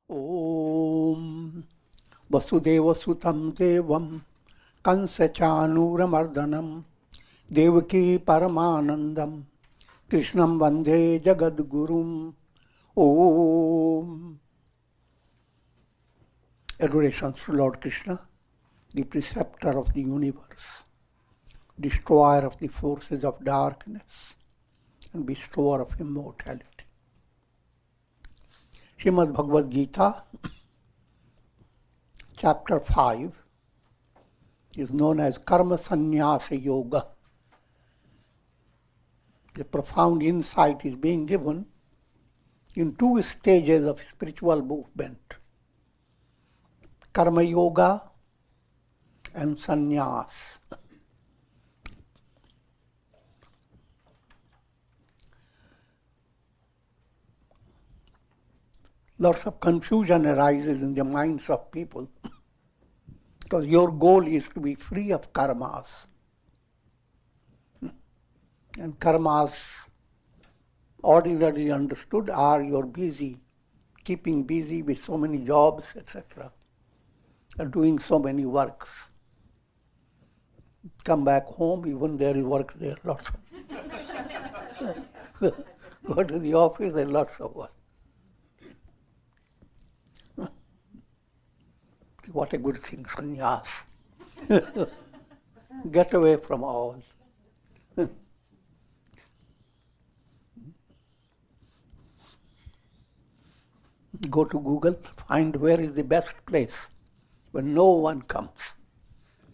Om Vasudeva Sutam Devam Kansa Chanuramardanam Devaki Paramanandam Krishnam Vande Jagadgurum. Om. Adorations to Lord Krishna, the preceptor of the universe, destroyer of the forces of darkness, and bestower of immortality. Srimad Bhagavad Gita, chapter 5, is known as Karma Sannyasa Yoga. The profound insight is being given in two stages of spiritual movement: Karma Yoga and Sannyas. Lots of confusion arises in the minds of people because your goal is to be free of karmas. And karmas, ordinarily understood, are you're busy, keeping busy with so many jobs, etc., and doing so many works. Come back home, even there is work there, lots of. Go to the office, there's lots of work. What a good thing, sannyas. Get away from all. Go to Google, find where is the best place when no one comes.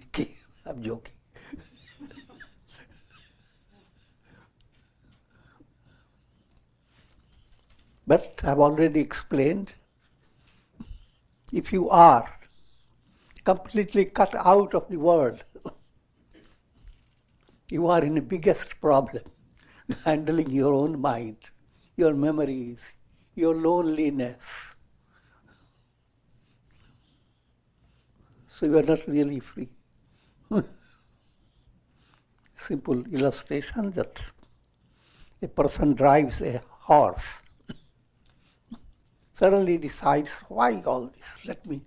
Okay, I'm joking. But I've already explained, if you are completely cut out of the world, you are in the biggest problem, handling your own mind, your memories, your loneliness. So you are not really free. Simple illustration that a person drives a horse, suddenly decides, why all this? Let me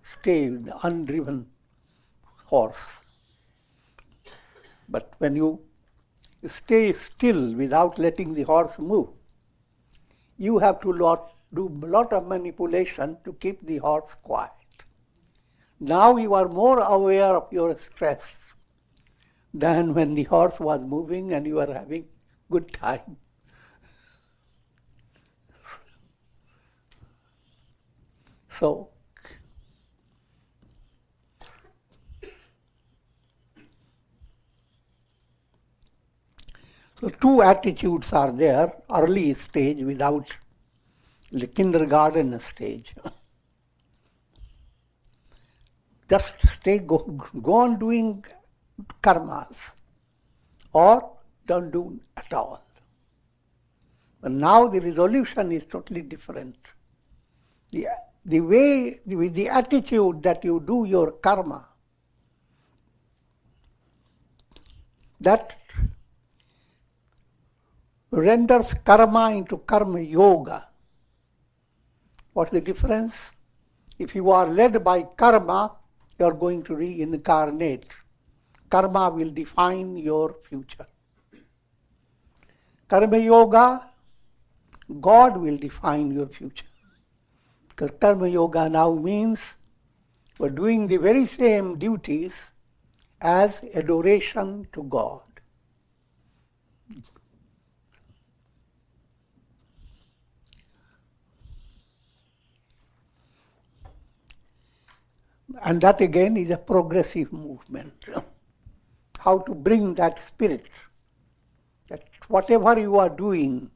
stay with the undriven horse. But when you stay still without letting the horse move, you have to do a lot of manipulation to keep the horse quiet. Now you are more aware of your stress than when the horse was moving and you are having good time. So, two attitudes are there: early stage without the kindergarten stage. Just go on doing karmas, or don't do at all. But now the resolution is totally different. With the attitude that you do your karma, that renders karma into karma yoga. What's the difference? If you are led by karma, you are going to reincarnate. Karma will define your future. Karma yoga, God will define your future. Because karma yoga now means we're doing the very same duties as adoration to God. And that again is a progressive movement. How to bring that spirit, that whatever you are doing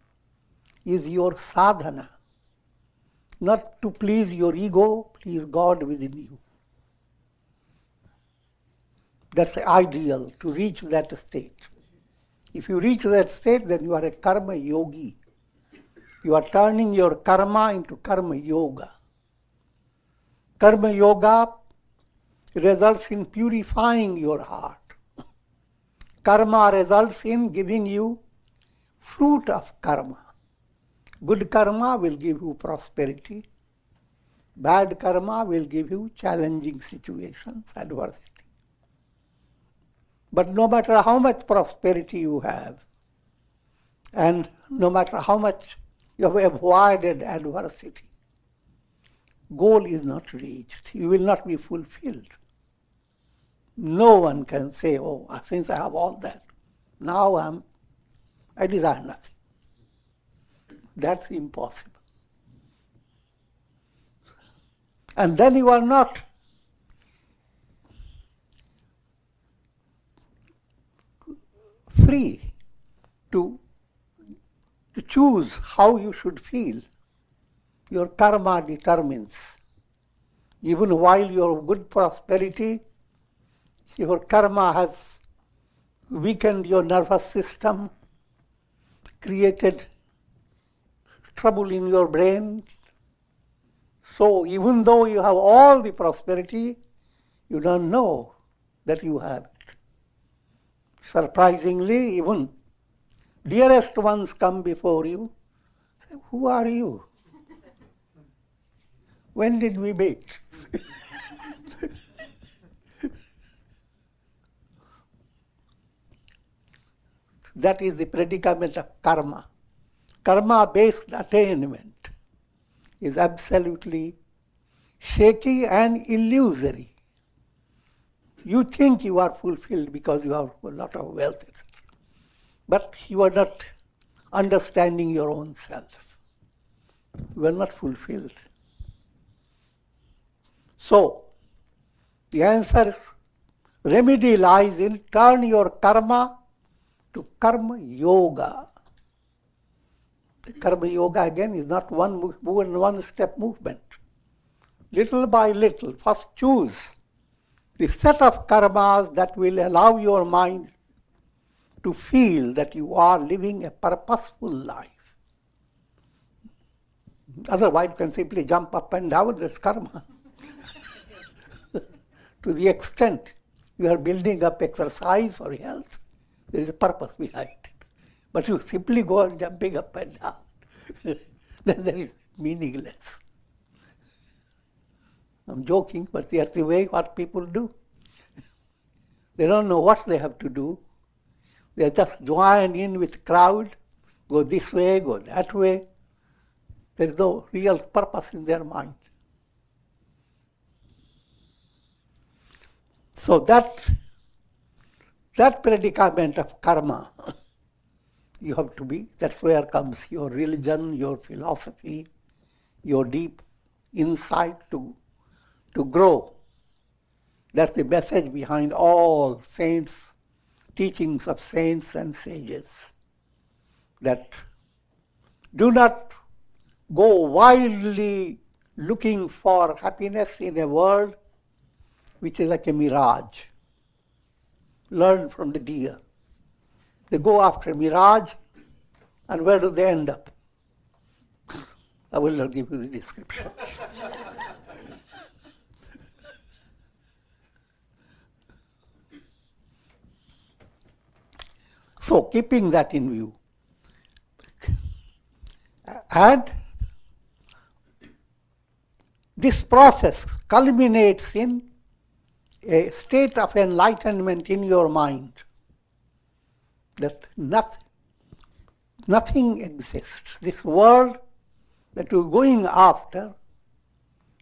is your sadhana, not to please your ego, please God within you. That's the ideal, to reach that state. If you reach that state, then you are a karma yogi. You are turning your karma into karma yoga. Karma yoga results in purifying your heart. Karma results in giving you fruit of karma. Good karma will give you prosperity. Bad karma will give you challenging situations, adversity. But no matter how much prosperity you have, and no matter how much you have avoided adversity, goal is not reached. You will not be fulfilled. No one can say, oh, since I have all that, now I desire nothing. That's impossible. And then you are not free to choose how you should feel. Your karma determines. Even while you have good prosperity, your karma has weakened your nervous system, created trouble in your brain. So even though you have all the prosperity, you don't know that you have it. Surprisingly, even dearest ones come before you, say, who are you? When did we meet? That is the predicament of karma. Karma-based attainment is absolutely shaky and illusory. You think you are fulfilled because you have a lot of wealth, etc. But you are not understanding your own self. You are not fulfilled. So, the answer, remedy lies in turn your karma to karma yoga. The karma yoga again is not one step movement. Little by little, first choose the set of karmas that will allow your mind to feel that you are living a purposeful life. Otherwise, you can simply jump up and down, that's karma. To the extent you are building up exercise or health, there is a purpose behind it. But you simply go on jumping up and down, then that is meaningless. I'm joking, but that's the way what people do. They don't know what they have to do. They just join in with the crowd, go this way, go that way. There is no real purpose in their mind. So that predicament of karma, you have to be, that's where comes your religion, your philosophy, your deep insight to grow. That's the message behind all saints, teachings of saints and sages. That do not go wildly looking for happiness in a world which is like a mirage. Learn from the deer. They go after a mirage, and where do they end up? I will not give you the description. So, keeping that in view, and this process culminates in a state of enlightenment in your mind, that nothing exists. This world that you're going after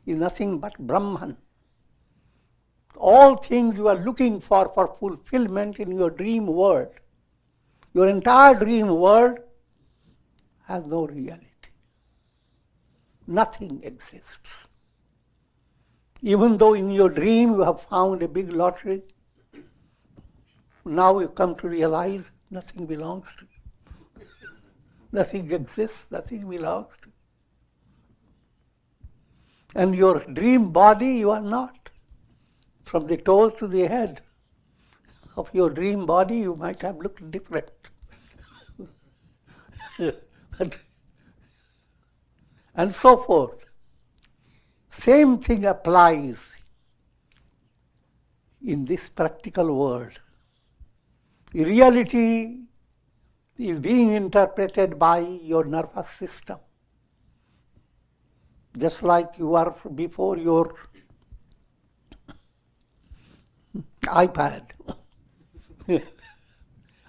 is nothing but Brahman. All things you are looking for fulfillment in your dream world, your entire dream world has no reality. Nothing exists. Even though in your dream you have found a big lottery, now you come to realize nothing belongs to you. Nothing exists, nothing belongs to you. And your dream body, you are not. From the toes to the head of your dream body, you might have looked different. And so forth. Same thing applies in this practical world. The reality is being interpreted by your nervous system. Just like you are before your iPad.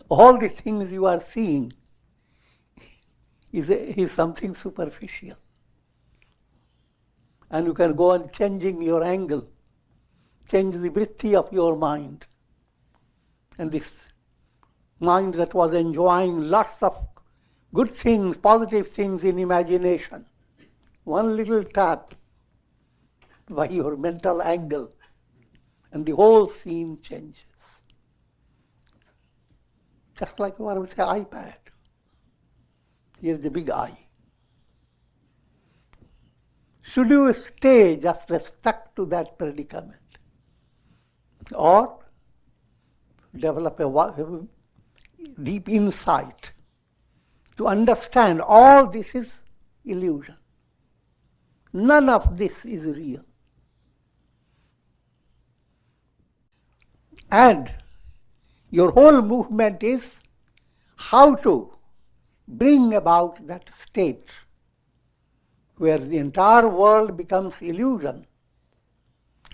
All the things you are seeing is something superficial. And you can go on changing your angle, change the vritti of your mind. And this mind that was enjoying lots of good things, positive things in imagination, one little tap by your mental angle, and the whole scene changes. Just like you are with an iPad. Here's the big eye. Should you stay just stuck to that predicament? Or develop a deep insight to understand all this is illusion. None of this is real. And your whole movement is how to bring about that state where the entire world becomes illusion.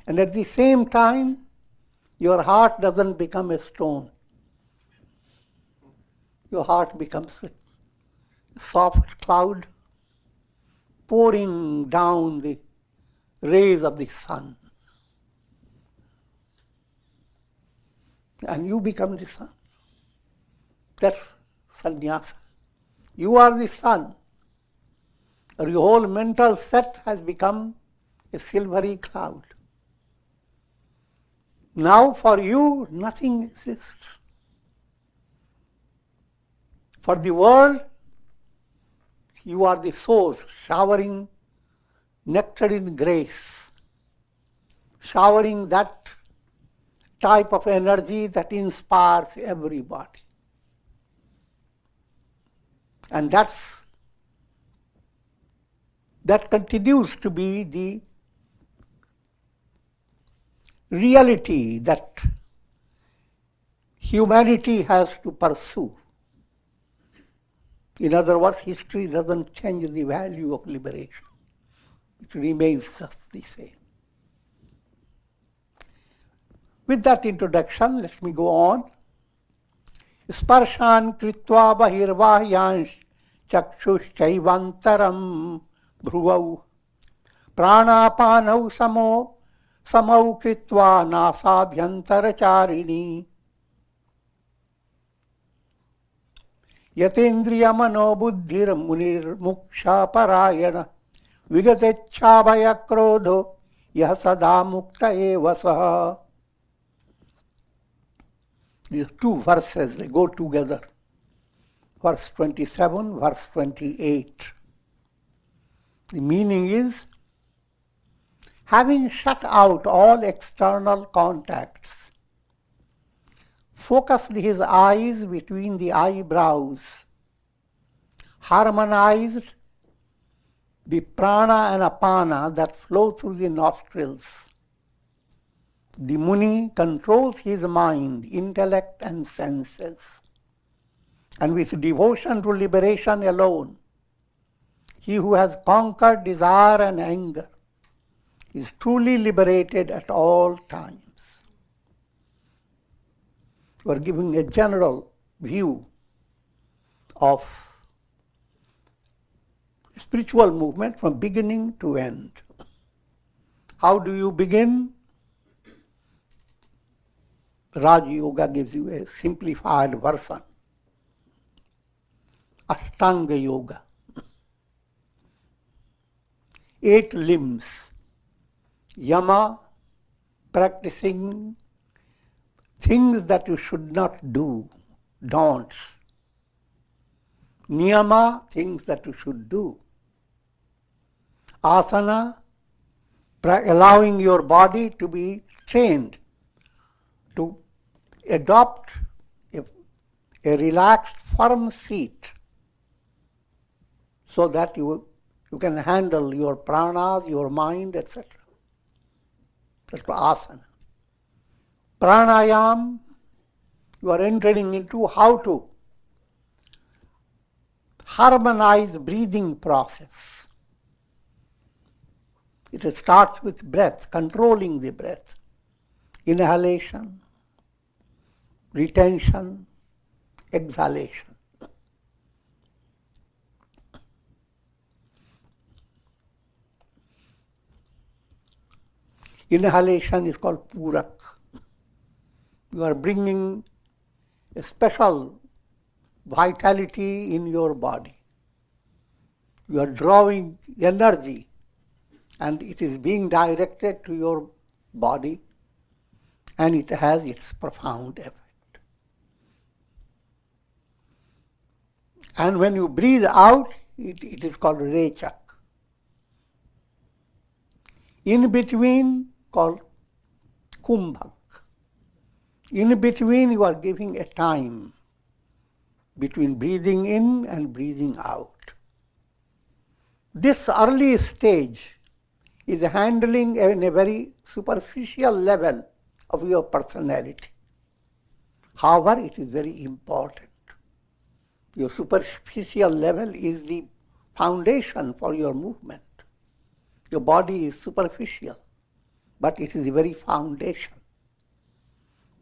And at the same time, your heart doesn't become a stone. Your heart becomes a soft cloud pouring down the rays of the sun. And you become the sun. That's sannyasa. You are the sun. Or your whole mental set has become a silvery cloud. Now for you, nothing exists. For the world, you are the source, showering nectar in grace, showering that type of energy that inspires everybody. And that continues to be the reality that humanity has to pursue. In other words, history doesn't change the value of liberation. It remains just the same. With that introduction, let me go on. Sparshan kritva bahirvahyansh chakshush chaivantaram bhruvau pranapanau samau kritva nasabhyantaracharini yatendriya mano buddhir munir muksha parayana vigatechabhaya krodho yah sada mukta eva saha. These two verses, they go together. Verse 27, verse 28. The meaning is, having shut out all external contacts, focused his eyes between the eyebrows, harmonized the prana and apana that flow through the nostrils. The Muni controls his mind, intellect and senses. And with devotion to liberation alone, he who has conquered desire and anger is truly liberated at all times. We are giving a general view of spiritual movement from beginning to end. How do you begin? Raj Yoga gives you a simplified version. Ashtanga Yoga. 8 limbs. Yama, practicing things that you should not do, don'ts. Niyama, things that you should do. Asana, allowing your body to be trained to adopt a relaxed, firm seat so that you can handle your pranas, your mind, etc. That's asana. Pranayam, you are entering into how to harmonized breathing process. It starts with breath, controlling the breath. Inhalation, retention, exhalation. Inhalation is called purak. You are bringing a special vitality in your body. You are drawing energy and it is being directed to your body and it has its profound effect. And when you breathe out, it is called rechak. In between, called kumbhak. In between, you are giving a time between breathing in and breathing out. This early stage is handling in a very superficial level of your personality. However, it is very important. Your superficial level is the foundation for your movement. Your body is superficial, but it is the very foundation.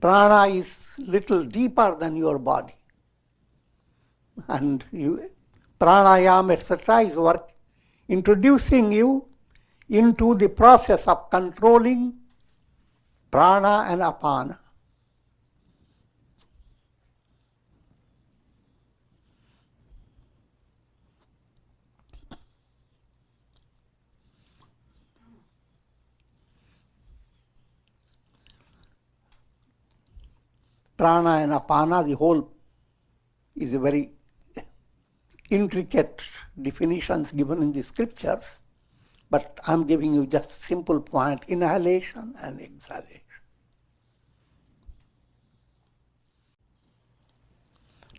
Prana is little deeper than your body. And pranayama, etc. is work introducing you into the process of controlling prana and apana. Prana and apana, the whole is a very intricate definitions given in the scriptures, but I'm giving you just simple point, inhalation and exhalation.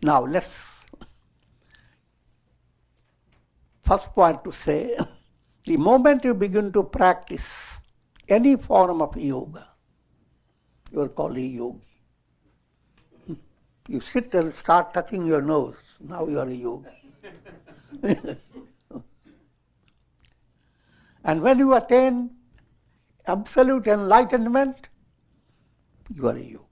Now let's, first point to say, the moment you begin to practice any form of yoga, you are called a yogi. You sit and start touching your nose, now you are a yogi. And when you attain absolute enlightenment, you are a yogi.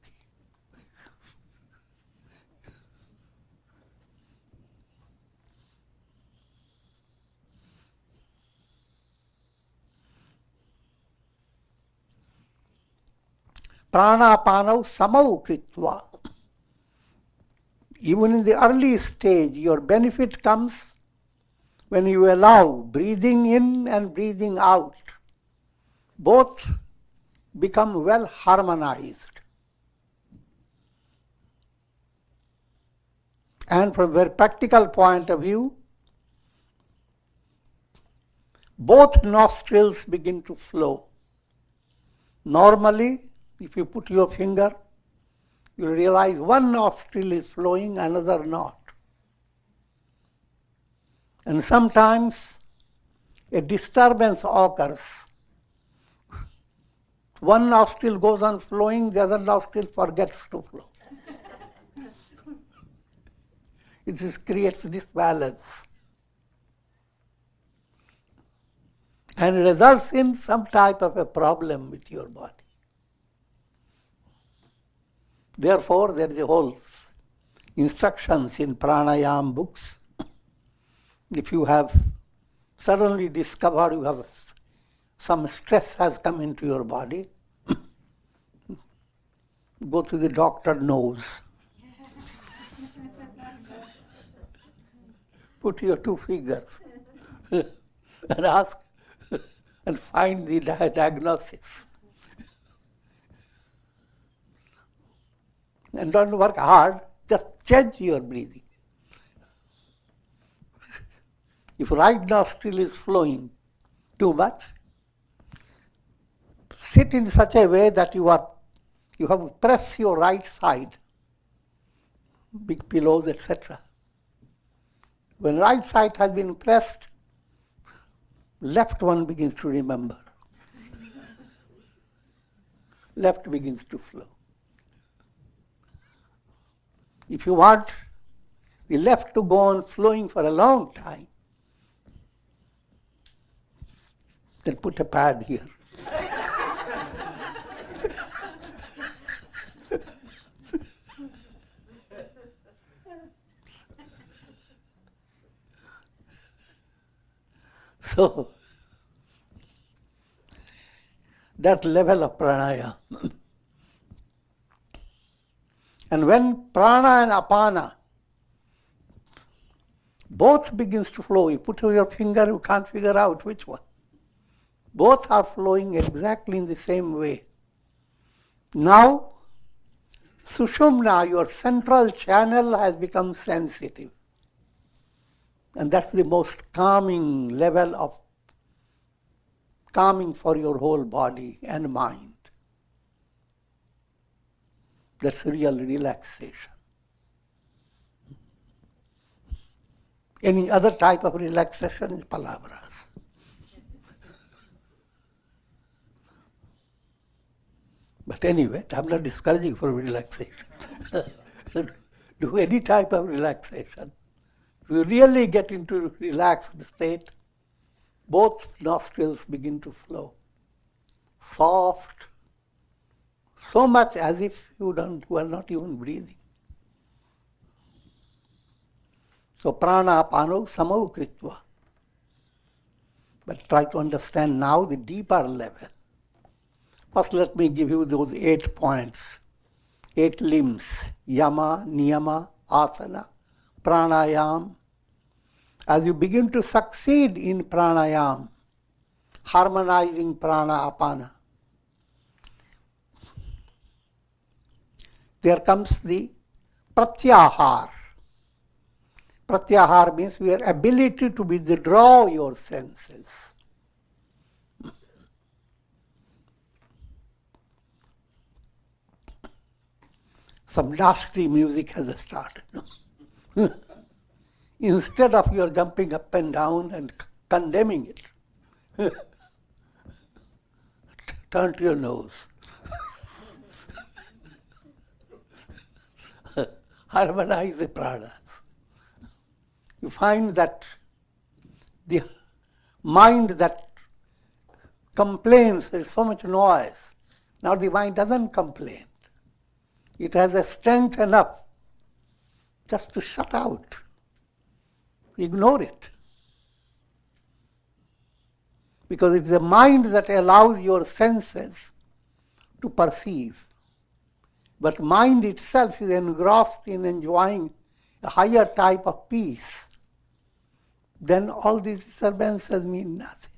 Pranapanau samau kritva. Even in the early stage, your benefit comes when you allow breathing in and breathing out. Both become well harmonized. And from a very practical point of view, both nostrils begin to flow. Normally, if you put your finger, you realize one nostril is flowing, another not. And sometimes a disturbance occurs. One nostril goes on flowing, the other nostril forgets to flow. It creates disbalance. And results in some type of a problem with your body. Therefore, there is a whole instructions in pranayama books. If you have suddenly discovered you have some stress has come into your body, go to the doctor nose. Put your two fingers and ask and find the diagnosis. And don't work hard, just change your breathing. If right nostril is flowing too much, sit in such a way that you have to press your right side, big pillows, etc. When right side has been pressed, left one begins to remember. Left begins to flow. If you want the left to go on flowing for a long time, then put a pad here. So, that level of pranayama. And when prana and apana both begins to flow, you put your finger, you can't figure out which one. Both are flowing exactly in the same way. Now, Sushumna, your central channel, has become sensitive. And that's the most calming level of calming for your whole body and mind. That's real relaxation. Any other type of relaxation is palavras. But anyway, I'm not discouraging for relaxation. Do any type of relaxation. If you really get into relaxed state, both nostrils begin to flow. Soft, so much as if you are not even breathing. So prana apano samau kritva. But try to understand now the deeper level. First let me give you those 8 points, 8 limbs, yama, niyama, asana, pranayam. As you begin to succeed in pranayam, harmonizing prana apana, there comes the pratyahar. Pratyahar means your ability to withdraw your senses. Some nasty music has started. Instead of your jumping up and down and condemning it, turn to your nose. Harmonize the pranas. You find that the mind that complains, there's so much noise. Now the mind doesn't complain. It has a strength enough just to shut out, ignore it. Because it's the mind that allows your senses to perceive. But mind itself is engrossed in enjoying a higher type of peace. Then all these disturbances mean nothing.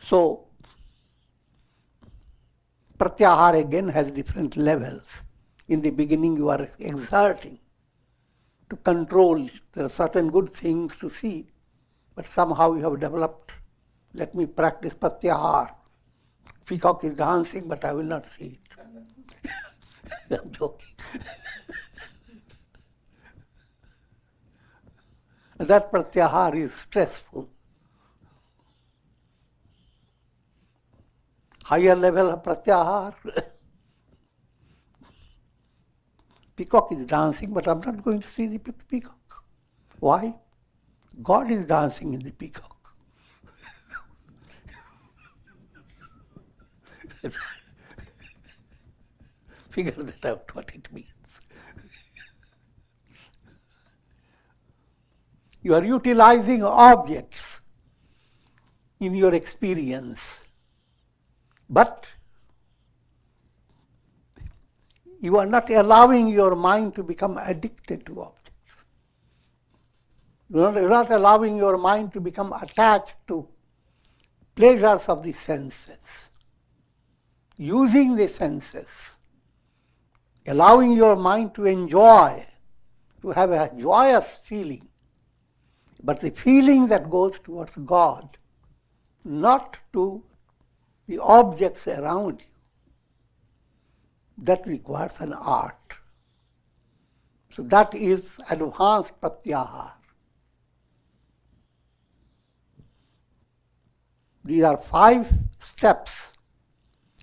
So, pratyahara again has different levels. In the beginning you are exerting to control. There are certain good things to see, but somehow you have developed, let me practice pratyahara. Peacock is dancing, but I will not see it. I'm joking. That pratyahara is stressful. Higher level of pratyahara. Peacock is dancing, but I'm not going to see the peacock. Why? God is dancing in the peacock. Figure that out, what it means. You are utilizing objects in your experience, but you are not allowing your mind to become addicted to objects. You are not allowing your mind to become attached to pleasures of the senses. Using the senses, allowing your mind to enjoy, to have a joyous feeling, but the feeling that goes towards God, not to the objects around you. That requires an art. So that is advanced pratyahara. These are 5 steps: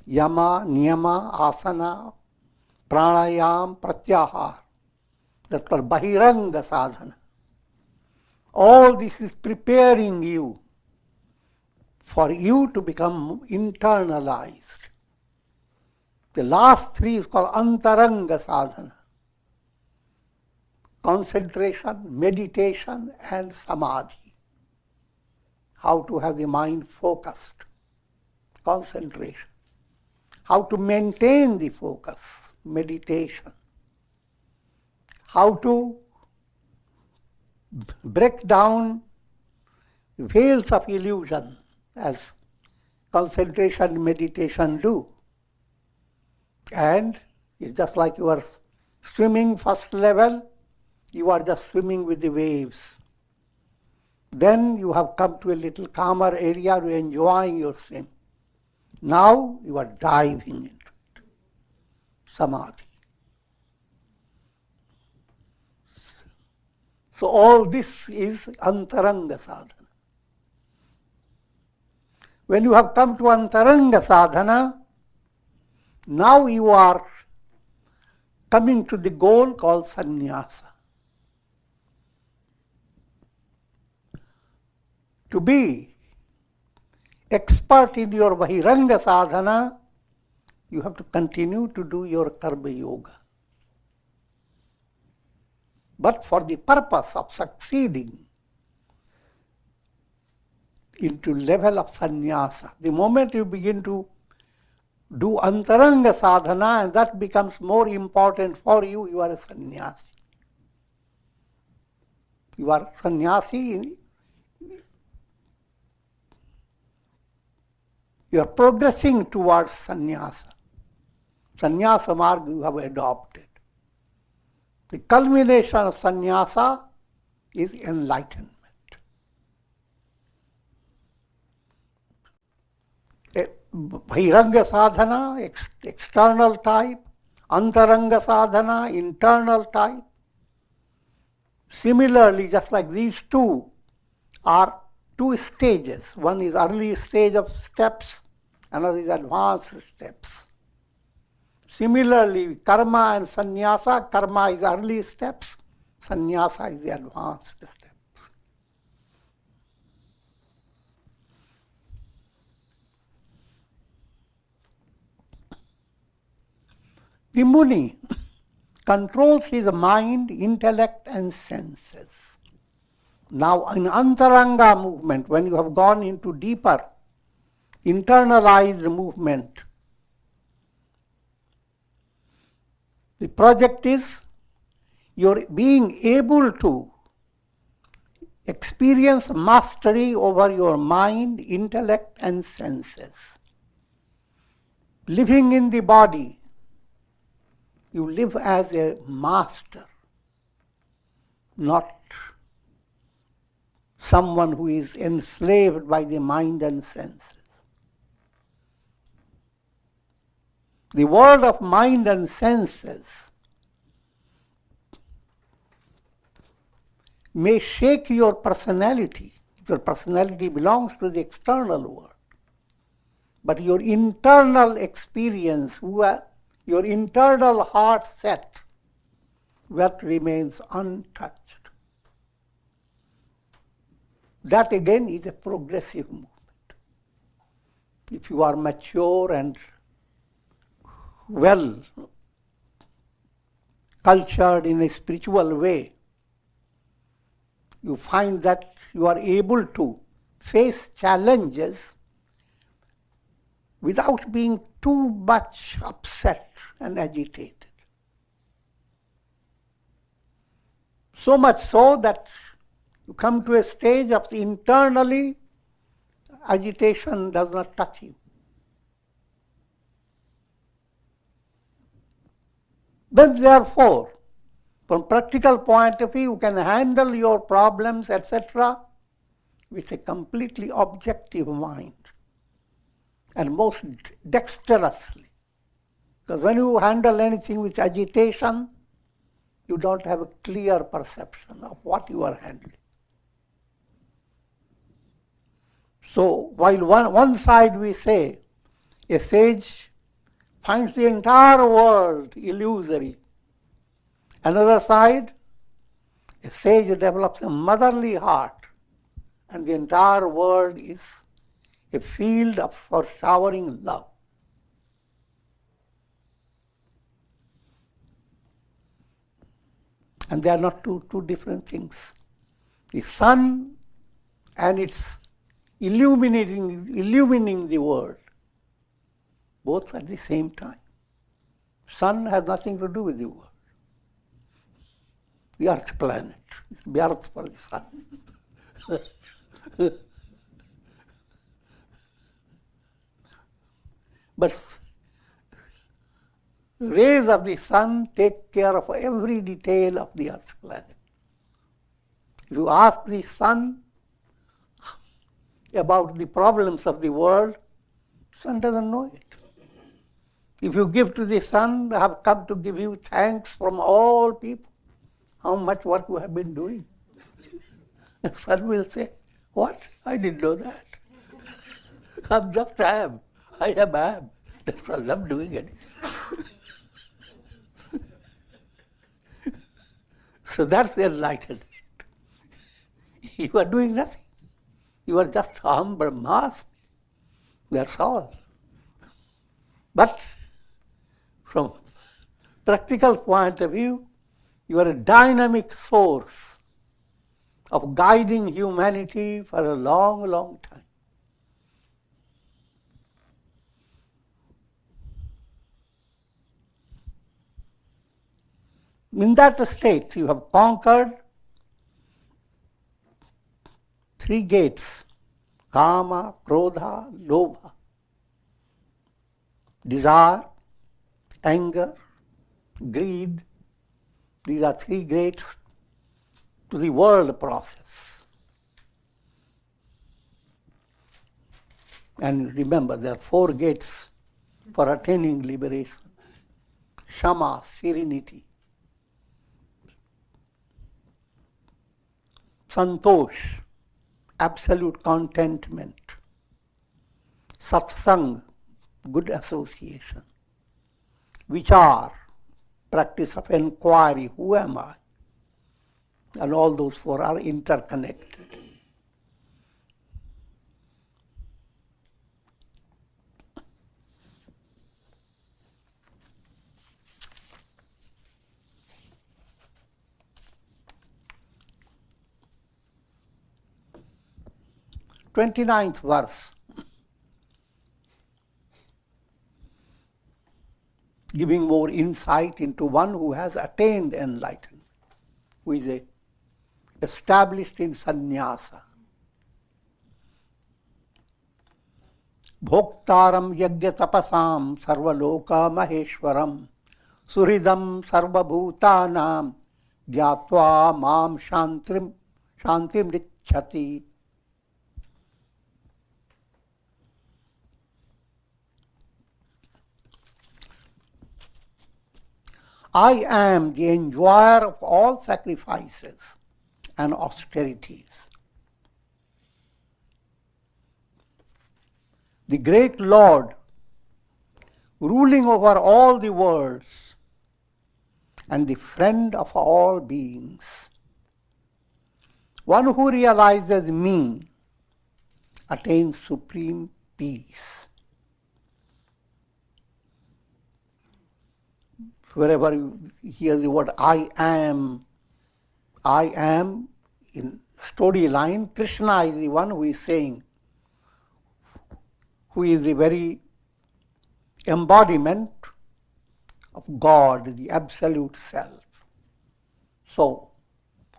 yama, niyama, asana, pranayam, pratyahar. That's called bahiranga sadhana. All this is preparing you for you to become internalized. The last three is called antaranga sadhana. Concentration, meditation, and samadhi. How to have the mind focused. Concentration. How to maintain the focus. Meditation. How to break down veils of illusion as concentration and meditation do. And it's just like you are swimming first level, you are just swimming with the waves. Then you have come to a little calmer area, you are enjoying your swim. Now you are diving into it. Samadhi. So all this is antaranga sadhana. When you have come to antaranga sadhana, now you are coming to the goal called sannyasa. To be expert in your bahiranga sadhana, you have to continue to do your karma yoga. But for the purpose of succeeding into level of sannyasa, the moment you begin to do antaranga sadhana and that becomes more important for you, you are a sannyasi. You are sannyasi. You are progressing towards sannyasa. Sannyasa marg you have adopted. The culmination of sannyasa is enlightenment. Bahiranga sadhana, external type, antaranga sadhana, internal type. Similarly, just like these two are two stages. One is early stage of steps, another is advanced steps. Similarly, karma and sannyasa, karma is early steps, sannyasa is the advanced steps. The Muni controls his mind, intellect and senses. Now in antaranga movement, when you have gone into deeper, internalized movement, the project is you're being able to experience mastery over your mind, intellect and senses. Living in the body, you live as a master, not someone who is enslaved by the mind and senses. The world of mind and senses may shake your personality. Your personality belongs to the external world. But your internal experience, your internal heart set, that remains untouched. That again is a progressive movement. If you are mature and well cultured in a spiritual way, you find that you are able to face challenges without being too much upset and agitated. So much so that you come to a stage of internally agitation does not touch you. Then therefore, from practical point of view, you can handle your problems, etc., with a completely objective mind and most dexterously. Because when you handle anything with agitation, you don't have a clear perception of what you are handling. So while one side we say a sage finds the entire world illusory. Another side, a sage develops a motherly heart, and the entire world is a field for showering love. And they are not two different things. The sun and its illumining the world, both at the same time. Sun has nothing to do with the world. The earth planet, the earth for the sun. But rays of the sun take care of every detail of the earth planet. If you ask the sun about the problems of the world, sun doesn't know it. If you give to the sun, I have come to give you thanks from all people, how much work you have been doing. The sun will say, what? I didn't know that. I'm just am. I am. That's all I'm doing anything. So that's the enlightenment. You are doing nothing. You are just Aham Brahmasmi. That's all. But from practical point of view, you are a dynamic source of guiding humanity for a long, long time. In that state, you have conquered 3 gates: kama, krodha, lobha. Desire, anger, greed. These are 3 gates to the world process. And remember, there are 4 gates for attaining liberation. Shama, serenity. Santosh, absolute contentment. Satsang, good association. Vichar, practice of inquiry, who am I? And all those 4 are interconnected. Twenty-ninth verse, giving more insight into one who has attained enlightenment, who is established in sannyasa. Bhoktaram yagya tapasam sarvaloka maheshwaram suridam sarvabhutanam gyatva mam shantim richati. I am the enjoyer of all sacrifices and austerities. The great Lord, ruling over all the worlds, and the friend of all beings. One who realizes me attains supreme peace. Wherever you hear the word I am in storyline, Krishna is the one who is saying, who is the very embodiment of God, the absolute self. So,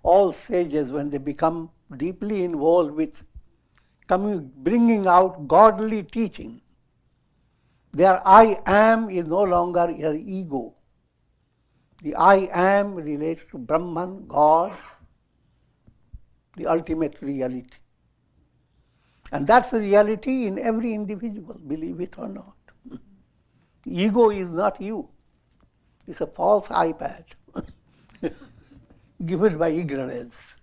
all sages, when they become deeply involved with bringing out godly teaching, their I am is no longer your ego. The I am relates to Brahman, God, the ultimate reality. And that's the reality in every individual, believe it or not. Ego is not you. It's a false iPad given by ignorance.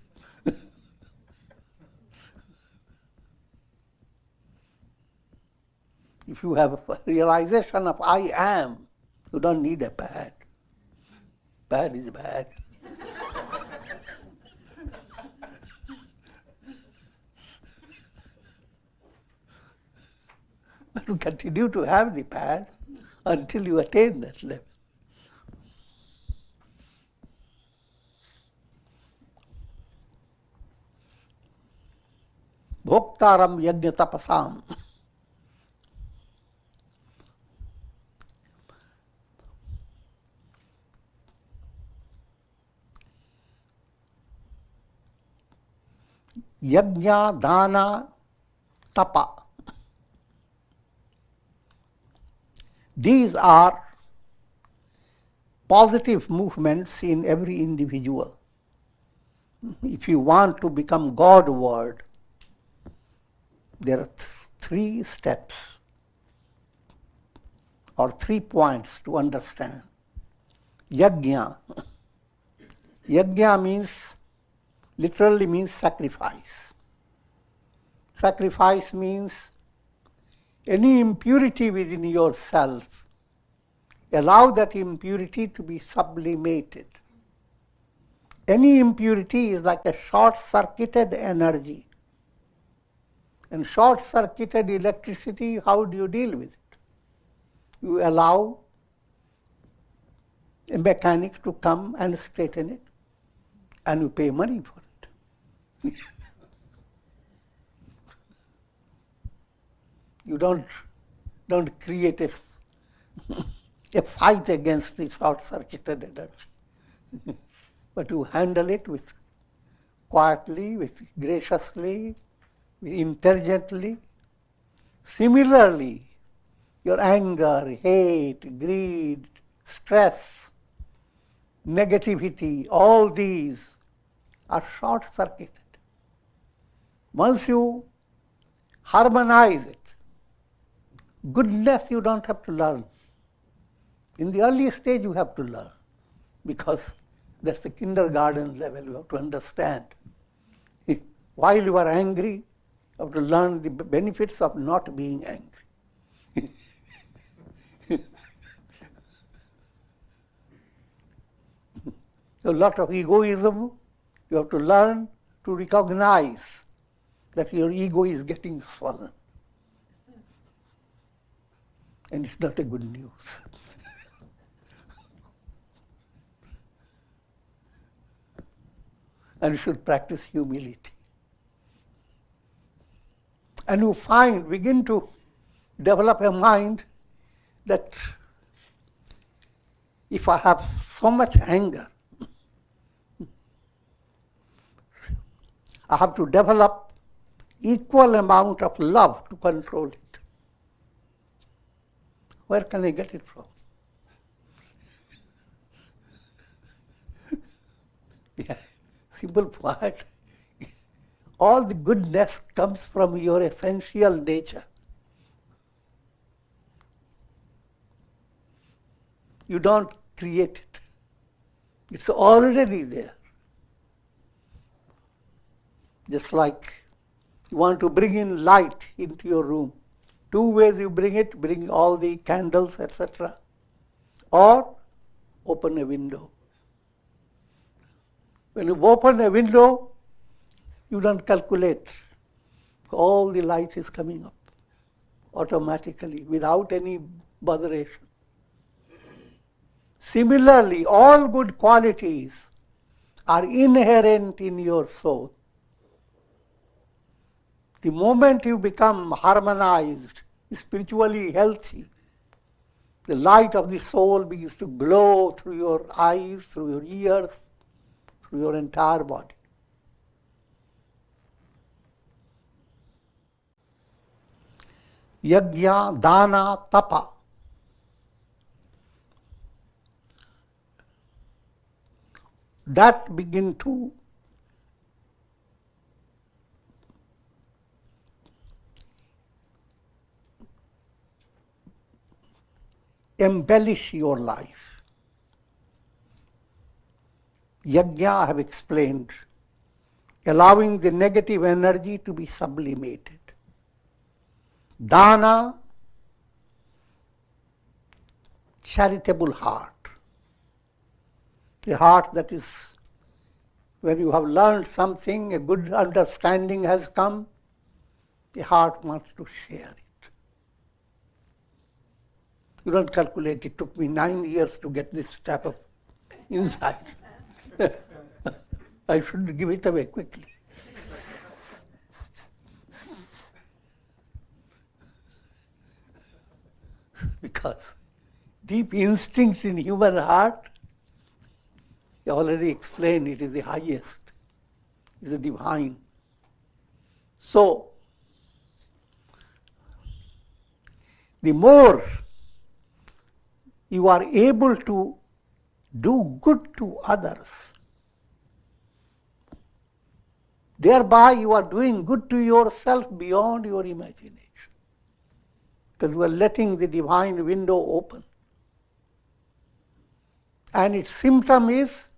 If you have a realization of I am, you don't need a pad. Bad is bad. But you continue to have the pad until you attain that level. Bhoktaram yajna tapasam. Yajna, dana, tapa. These are positive movements in every individual. If you want to become Godward, there are three steps or 3 points to understand. Yajna. Yajna means, literally means sacrifice. Sacrifice means any impurity within yourself, allow that impurity to be sublimated. Any impurity is like a short-circuited energy. And short-circuited electricity, how do you deal with it? You allow a mechanic to come and straighten it, and you pay money for it. You don't create a fight against the short-circuited energy. But you handle it with quietly, with graciously, intelligently. Similarly, your anger, hate, greed, stress, negativity, all these are short-circuited. Once you harmonize it, goodness you don't have to learn. In the early stage you have to learn, because that's the kindergarten level, you have to understand. While you are angry, you have to learn the benefits of not being angry. A lot of egoism, you have to learn to recognize that your ego is getting swollen. And it's not a good news. And you should practice humility. And you begin to develop a mind that if I have so much anger, I have to develop equal amount of love to control it. Where can I get it from? Yeah, simple point. All the goodness comes from your essential nature. You don't create it. It's already there. Just like you want to bring in light into your room. 2 ways you bring it, bring all the candles, etc. Or open a window. When you open a window, you don't calculate. All the light is coming up automatically without any botheration. Similarly, all good qualities are inherent in your soul. The moment you become harmonized, spiritually healthy, the light of the soul begins to glow through your eyes, through your ears, through your entire body. Yajna, dana, tapa. That begin to embellish your life. Yajna, I have explained, allowing the negative energy to be sublimated. Dana, charitable heart. The heart that is, when you have learned something, a good understanding has come, the heart wants to share it. You don't calculate, it took me 9 years to get this type of insight. I should give it away quickly. Because deep instinct in human heart, I already explained, it is the highest, it is the divine. So, the more you are able to do good to others, thereby you are doing good to yourself beyond your imagination. Because you are letting the divine window open. And its symptom is,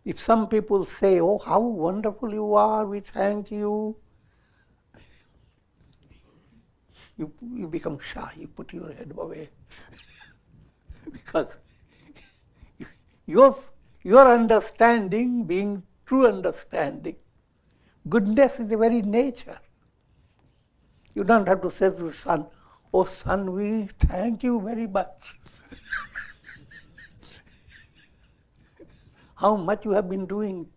if some people say, oh, how wonderful you are, we thank you, you become shy, you put your head away. Because your understanding, being true understanding, goodness is the very nature. You don't have to say to the son, oh son, we thank you very much. How much you have been doing?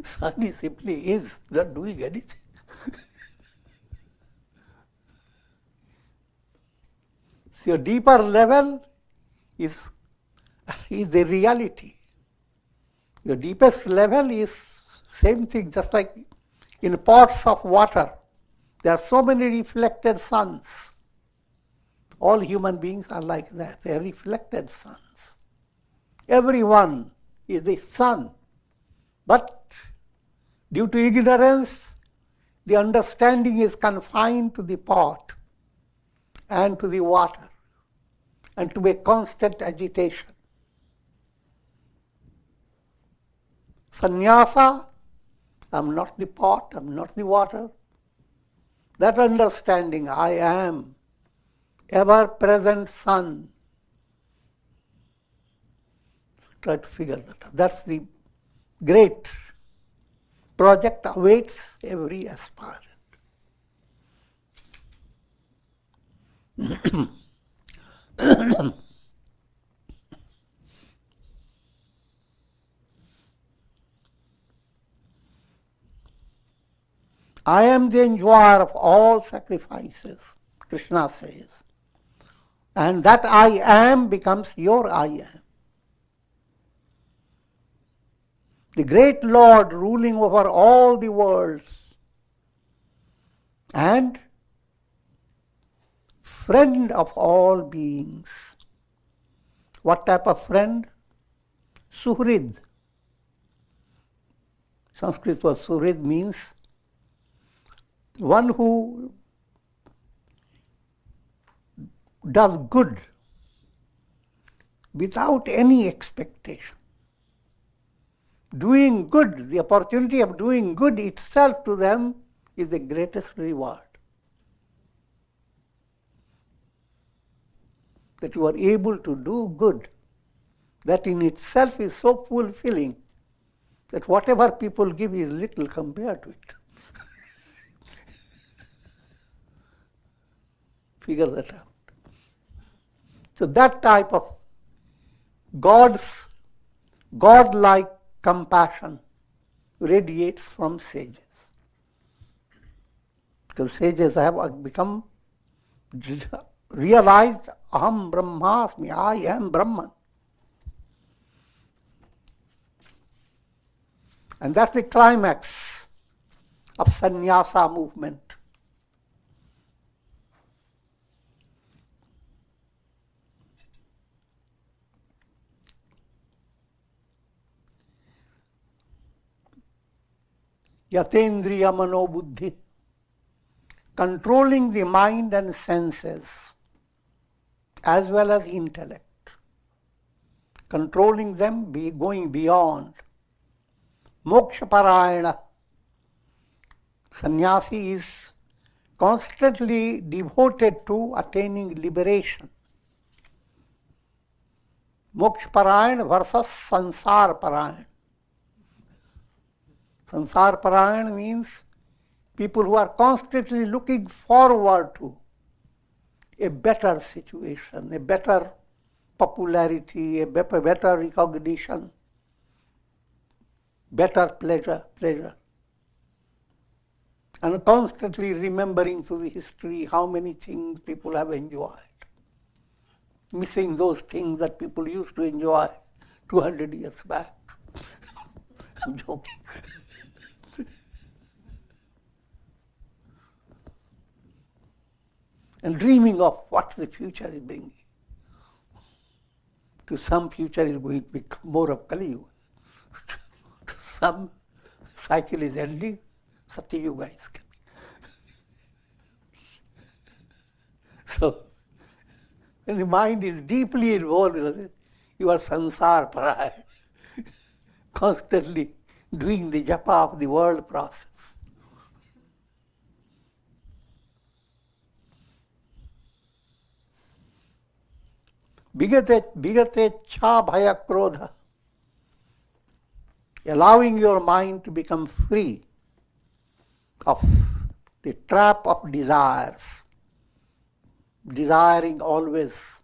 Son simply is not doing anything. So your deeper level is the reality. Your deepest level is same thing, just like in pots of water. There are so many reflected suns. All human beings are like that. They are reflected suns. Everyone is the sun. But due to ignorance, the understanding is confined to the pot and to the water and to a constant agitation. Sannyasa, I'm not the pot, I'm not the water. That understanding, I am ever-present sun. Try to figure that out. That's the great project awaits every aspirant. I am the enjoyer of all sacrifices, Krishna says. And that I am becomes your I am. The great Lord ruling over all the worlds and friend of all beings. What type of friend? Suhrid. Sanskrit word Suhrid means one who does good without any expectation. Doing good, the opportunity of doing good itself to them is the greatest reward. That you are able to do good, that in itself is so fulfilling that whatever people give is little compared to it. Figure that out. So that type of God-like compassion radiates from sages. Because sages have become realized, Aham Brahmasmi, I am Brahman. And that's the climax of sannyasa movement. Yatendriya mano buddhi, controlling the mind and senses as well as intellect, controlling them, going beyond. Moksha parayana, sannyasi is constantly devoted to attaining liberation. Moksha Parayan versus Sansar Parayan. Sansar Parayan means people who are constantly looking forward to a better situation, a better popularity, a better recognition, better pleasure. And constantly remembering through the history how many things people have enjoyed. Missing those things that people used to enjoy 200 years back. I'm joking. And dreaming of what the future is bringing. To some, future is going to become more of Kali Yuga. To some, cycle is ending, Satya Yuga is coming. So, when the mind is deeply involved with it, you are sansar paraya, constantly doing the japa of the world process. Bigate cha bhaya krodha, allowing your mind to become free of the trap of desires. Desiring always.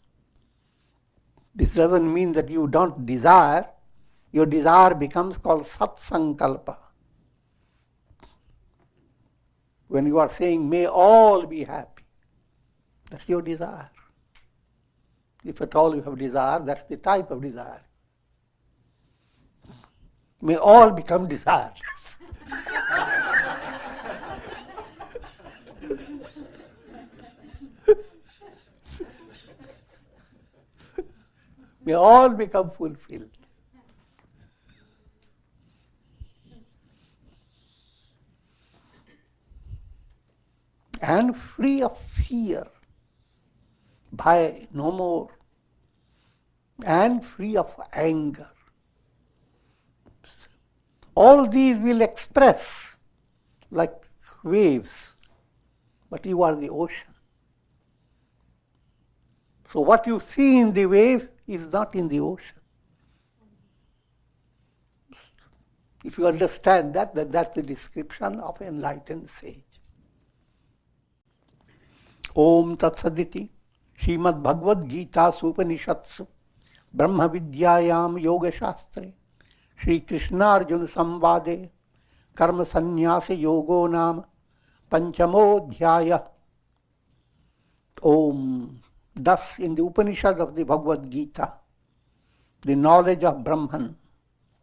This doesn't mean that you don't desire. Your desire becomes called sat sankalpa. When you are saying, may all be happy, that's your desire. If at all you have desire, that's the type of desire. May all become desireless. May all become fulfilled. And free of fear. Bhaya, no more. And free of anger. All these will express like waves, but you are the ocean. So what you see in the wave is not in the ocean. If you understand that, then that's the description of enlightened sage. Om Tat Saditi, Srimad Bhagavad Gita Supanishatsu, Brahma Vidyayam Yoga Shastre, Shri Krishna Arjuna Samvade, Karma Sannyasa Yogo Nam, Panchamo Dhyaya. Om. Thus, in the Upanishad of the Bhagavad Gita, the knowledge of Brahman,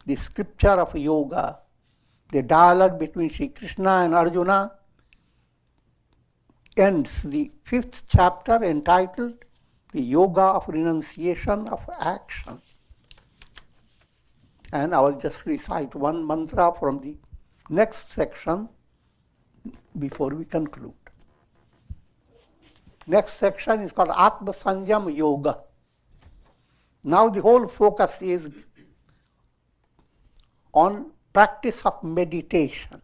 the scripture of yoga, the dialogue between Sri Krishna and Arjuna, ends the 5th chapter entitled The Yoga of Renunciation of Action. And I will just recite one mantra from the next section before we conclude. Next section is called Atma Sanjam Yoga. Now the whole focus is on practice of meditation.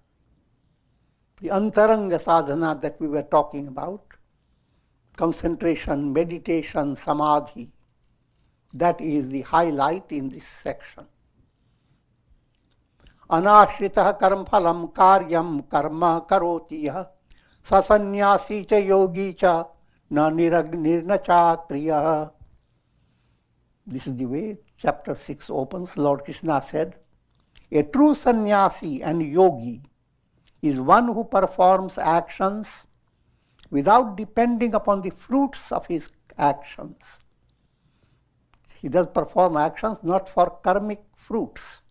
The antaranga sadhana that we were talking about, concentration, meditation, samadhi, that is the highlight in this section. Anashrita karmphalam karyam karma karotiyah sasanyasi cha yogi cha na nirna cha kriya. This is the way chapter 6 opens. Lord Krishna said, a true sannyasi and yogi is one who performs actions without depending upon the fruits of his actions. He does perform actions not for karmic fruits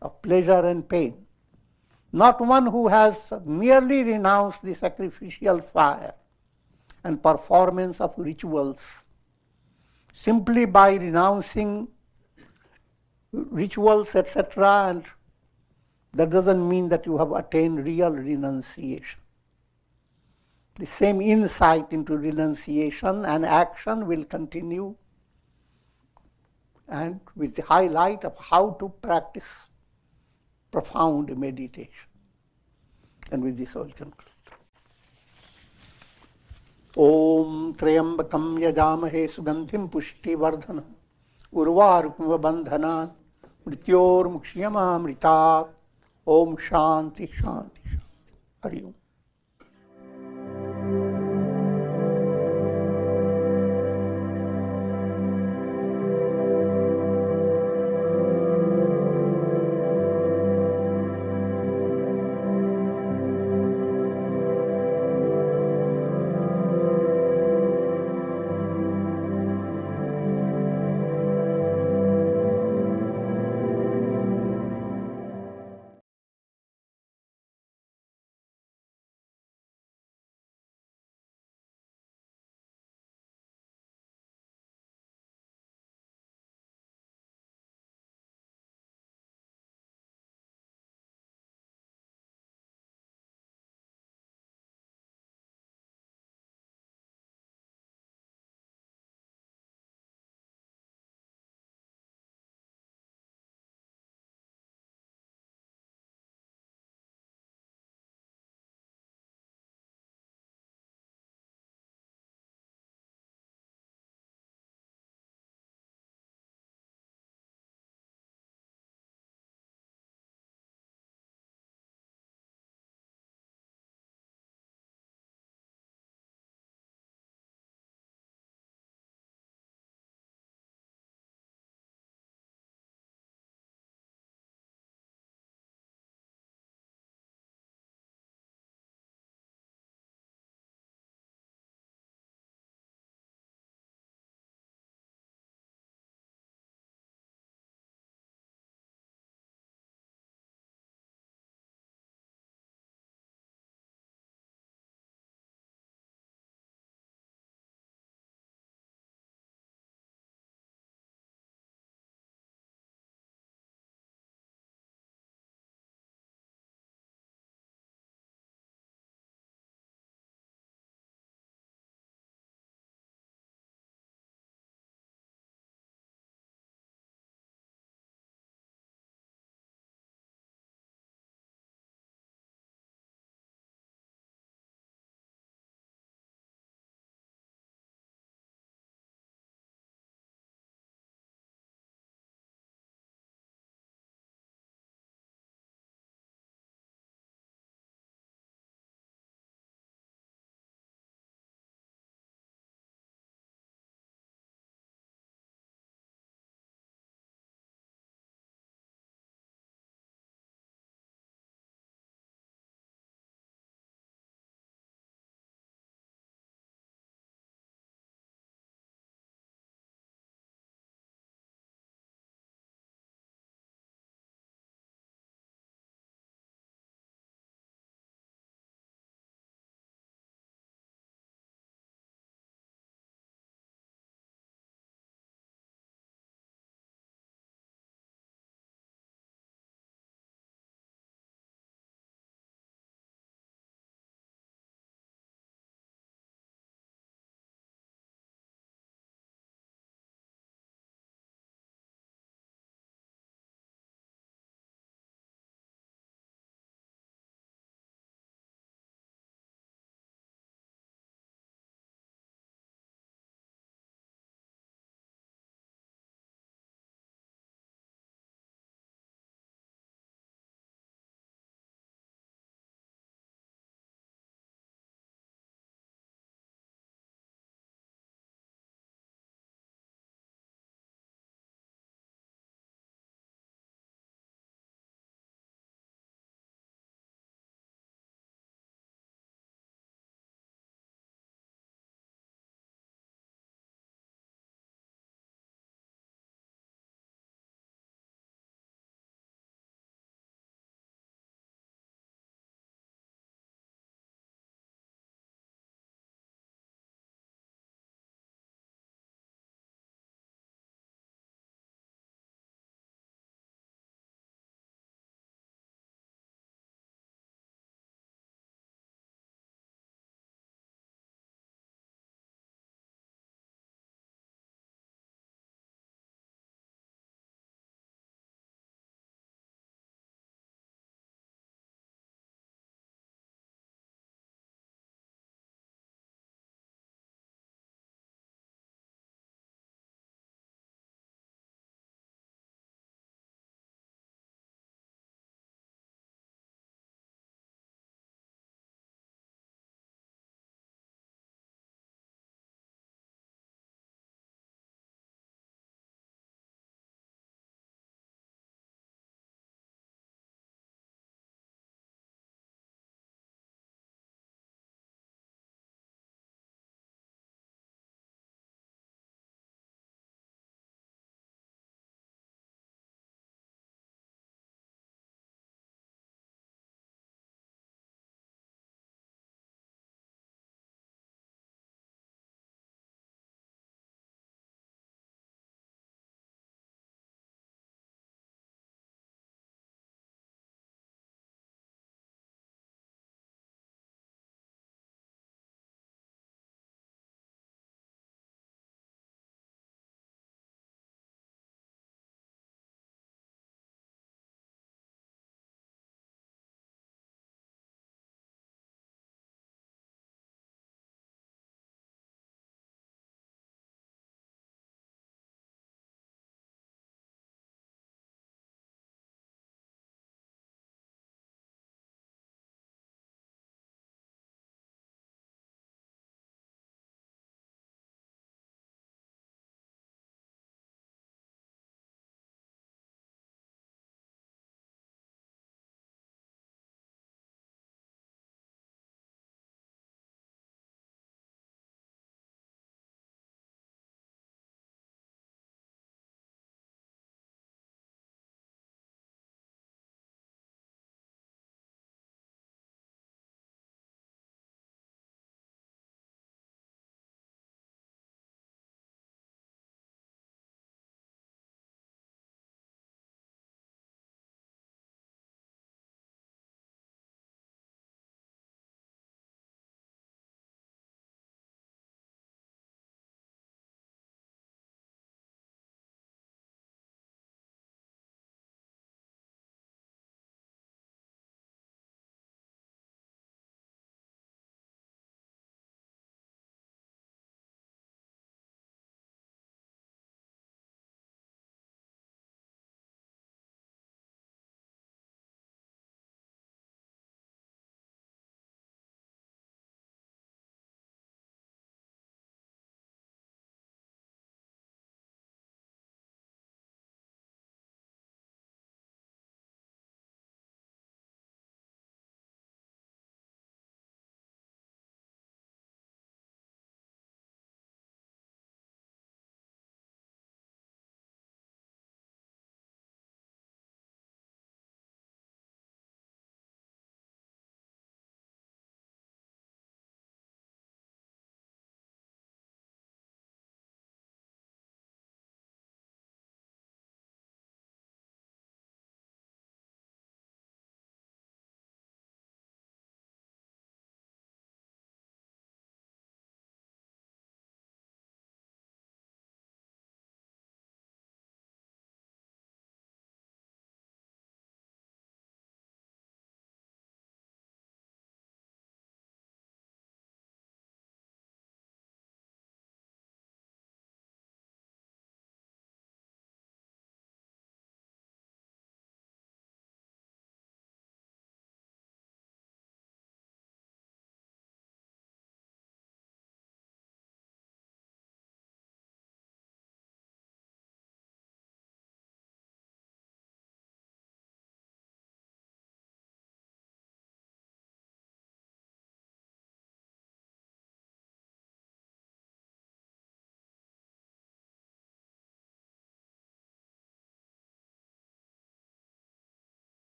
of pleasure and pain. Not one who has merely renounced the sacrificial fire and performance of rituals. Simply by renouncing rituals, etc., and that doesn't mean that you have attained real renunciation. The same insight into renunciation and action will continue, and with the highlight of how to practice profound meditation. And with this I will conclude. Om Trayambakam Yajamahe Sugandhim Pushti Vardhanam urvarupma bandhanan mrityormukshyamasmritat. Om Shanti Shanti Shanti. Hari Om.